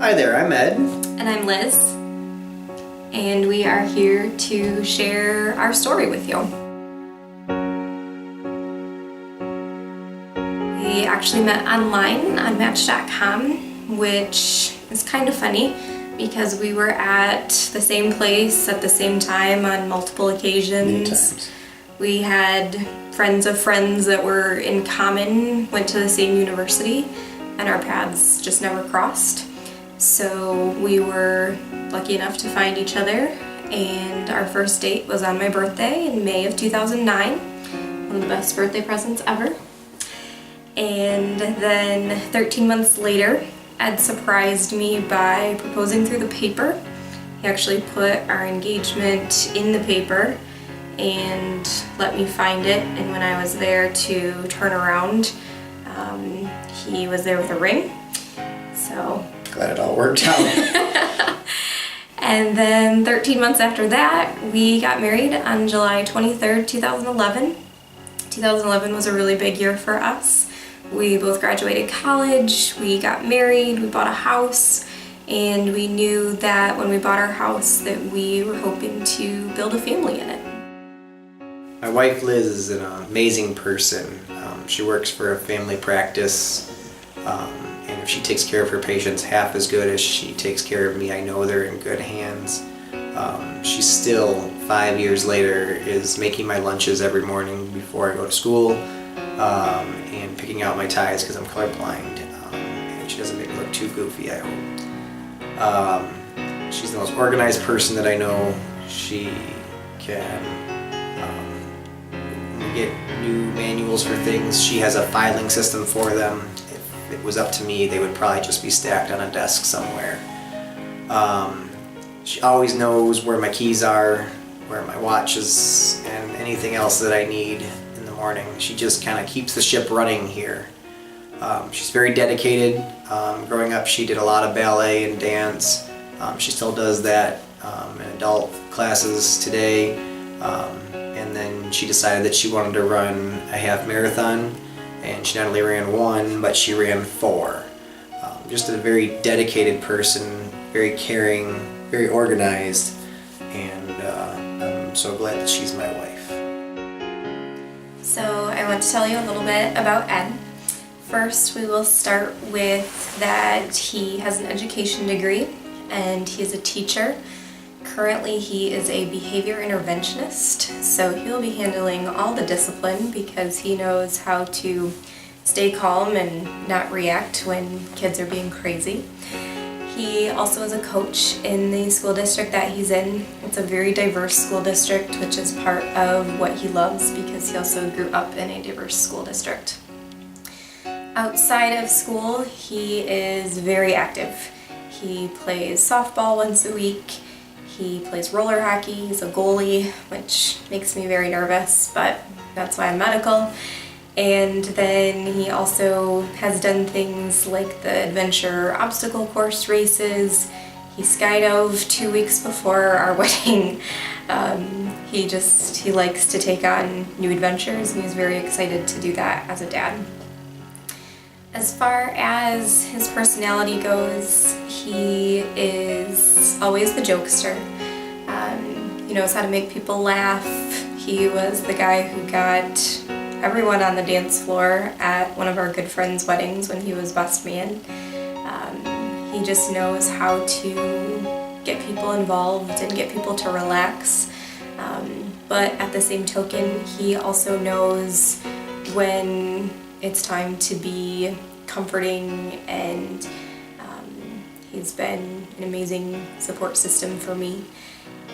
Hi there, I'm Ed. And I'm Liz. And we are here to share our story with you. We actually met online on Match.com, which is kind of funny because we were at the same place at the same time on multiple occasions. Many times. We had friends of friends that were in common, went to the same university, and our paths just never crossed. So we were lucky enough to find each other, and our first date was on my birthday in May of 2009. One of the best birthday presents ever. And then 13 months later, Ed surprised me by proposing through the paper. He actually put our engagement in the paper and let me find it, and when I was there to turn around, he was there with a ring. So Glad it all worked out. And then 13 months after that, we got married on July 23rd, 2011. 2011 was a really big year for us. We both graduated college, we got married, we bought a house, and we knew that when we bought our house that we were hoping to build a family in it. My wife Liz is an amazing person. She works for a family practice, and if she takes care of her patients half as good as she takes care of me, I know they're in good hands. She still, 5 years later, is making my lunches every morning before I go to school, and picking out my ties because I'm colorblind, and she doesn't make me look too goofy, I hope. She's the most organized person that I know. She can get new manuals for things. She has a filing system for them. If it was up to me, they would probably just be stacked on a desk somewhere. She always knows where my keys are, where my watch is, and anything else that I need in the morning. She just kind of keeps the ship running here. She's very dedicated. Growing up, she did a lot of ballet and dance. She still does that in adult classes today. And then she decided that she wanted to run a half marathon, and she not only ran one, but she ran 4. Just a very dedicated person, very caring, very organized, and I'm so glad that she's my wife. So I want to tell you a little bit about Ed. First, we will start with that he has an education degree and he is a teacher. Currently, he is a behavior interventionist, so he'll be handling all the discipline because he knows how to stay calm and not react when kids are being crazy. He also is a coach in the school district that he's in. It's a very diverse school district, which is part of what he loves because he also grew up in a diverse school district. Outside of school, he is very active. He plays softball once a week. He plays roller hockey. He's a goalie, which makes me very nervous, but that's why I'm medical. And then he also has done things like the adventure obstacle course races. He skydove 2 weeks before our wedding. He likes to take on new adventures, and he's very excited to do that as a dad. As far as his personality goes, he is always the jokester. He knows how to make people laugh. He was the guy who got everyone on the dance floor at one of our good friends' weddings when he was best man. He just knows how to get people involved and get people to relax. But at the same token, he also knows when it's time to be comforting, and he's been an amazing support system for me.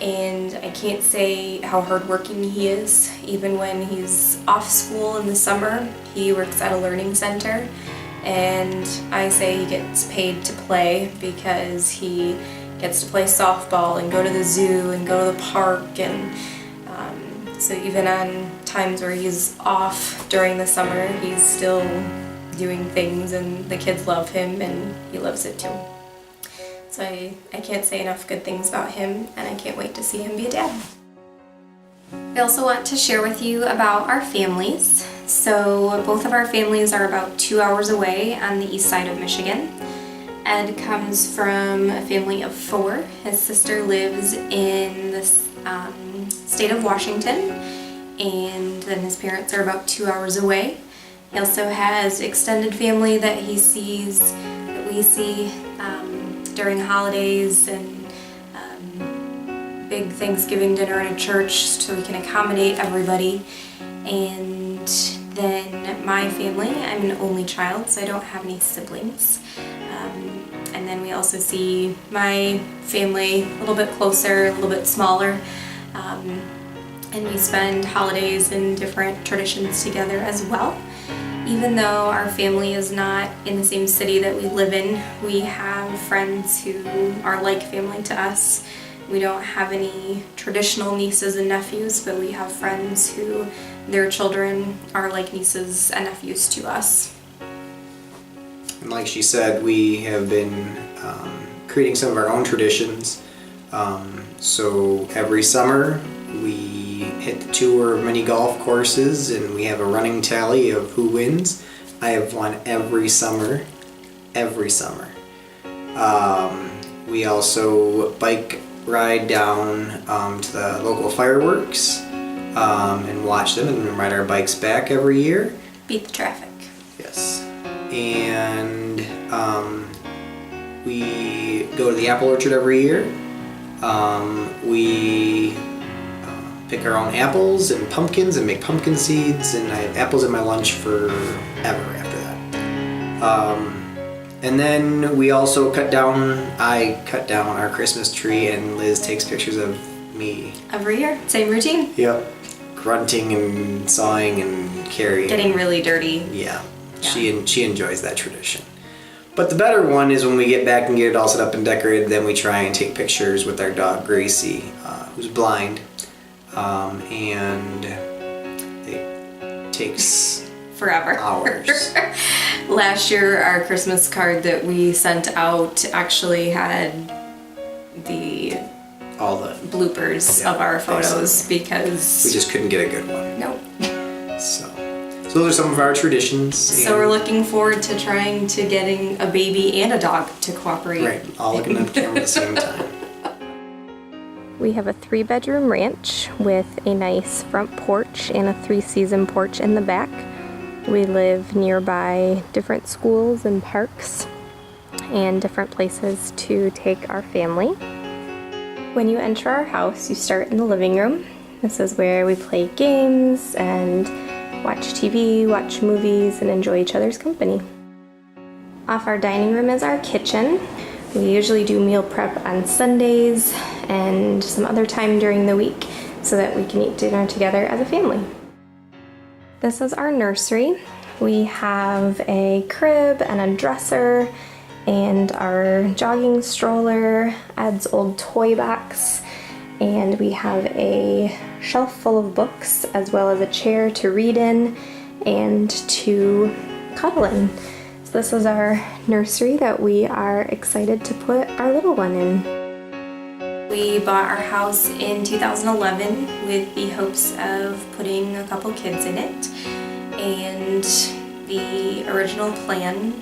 And I can't say how hardworking he is. Even when he's off school in the summer, he works at a learning center, and I say he gets paid to play because he gets to play softball and go to the zoo and go to the park, and so even on times where he's off during the summer, he's still doing things, and the kids love him and he loves it too. So I can't say enough good things about him, and I can't wait to see him be a dad. I also want to share with you about our families. So both of our families are about 2 hours away on the east side of Michigan. Ed comes from a family of 4. His sister lives in the state of Washington, and then his parents are about 2 hours away. He also has extended family that we see during holidays and big Thanksgiving dinner at a church, so we can accommodate everybody. And then my family, I'm an only child, so I don't have any siblings. And then we also see my family a little bit closer, a little bit smaller. And we spend holidays and different traditions together as well. Even though our family is not in the same city that we live in, we have friends who are like family to us. We don't have any traditional nieces and nephews, but we have friends who their children are like nieces and nephews to us. And like she said, we have been creating some of our own traditions. So every summer we hit the tour of many golf courses and we have a running tally of who wins. I have won every summer. We also bike ride down to the local fireworks and watch them and ride our bikes back every year. Beat the traffic. Yes. And we go to the apple orchard every year. We pick our own apples and pumpkins and make pumpkin seeds, and I have apples in my lunch forever after that. And then we also I cut down our Christmas tree, and Liz takes pictures of me. Every year, same routine. Yep. Grunting and sawing and carrying. Getting really dirty. Yeah. She enjoys that tradition. But the better one is when we get back and get it all set up and decorated, then we try and take pictures with our dog Gracie, who's blind. And it takes forever. Hours. Last year, our Christmas card that we sent out actually had all the bloopers of our photos because we just couldn't get a good one. Nope. So those are some of our traditions. So we're looking forward to trying to getting a baby and a dog to cooperate. Right, all looking at the camera at the same time. We have a 3-bedroom ranch with a nice front porch and a 3-season porch in the back. We live nearby different schools and parks and different places to take our family. When you enter our house, you start in the living room. This is where we play games and watch TV, watch movies, and enjoy each other's company. Off our dining room is our kitchen. We usually do meal prep on Sundays and some other time during the week so that we can eat dinner together as a family. This is our nursery. We have a crib and a dresser and our jogging stroller, Ed's old toy box, and we have a shelf full of books as well as a chair to read in and to cuddle in. So this is our nursery that we are excited to put our little one in. We bought our house in 2011 with the hopes of putting a couple kids in it, and the original plan,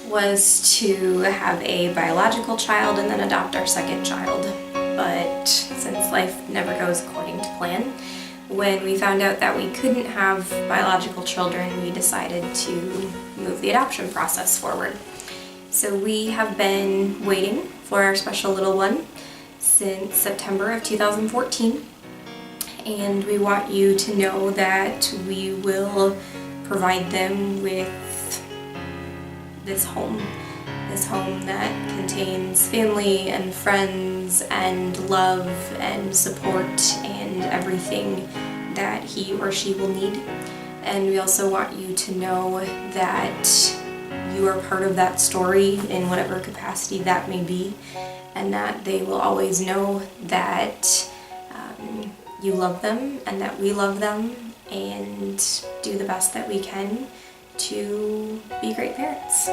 was to have a biological child and then adopt our second child. But since life never goes according to plan, when we found out that we couldn't have biological children, we decided to move the adoption process forward. So we have been waiting for our special little one since September of 2014, and we want you to know that we will provide them with this home that contains family and friends and love and support and everything that he or she will need. And we also want you to know that you are part of that story in whatever capacity that may be, and that they will always know that you love them and that we love them, and do the best that we can to be great parents.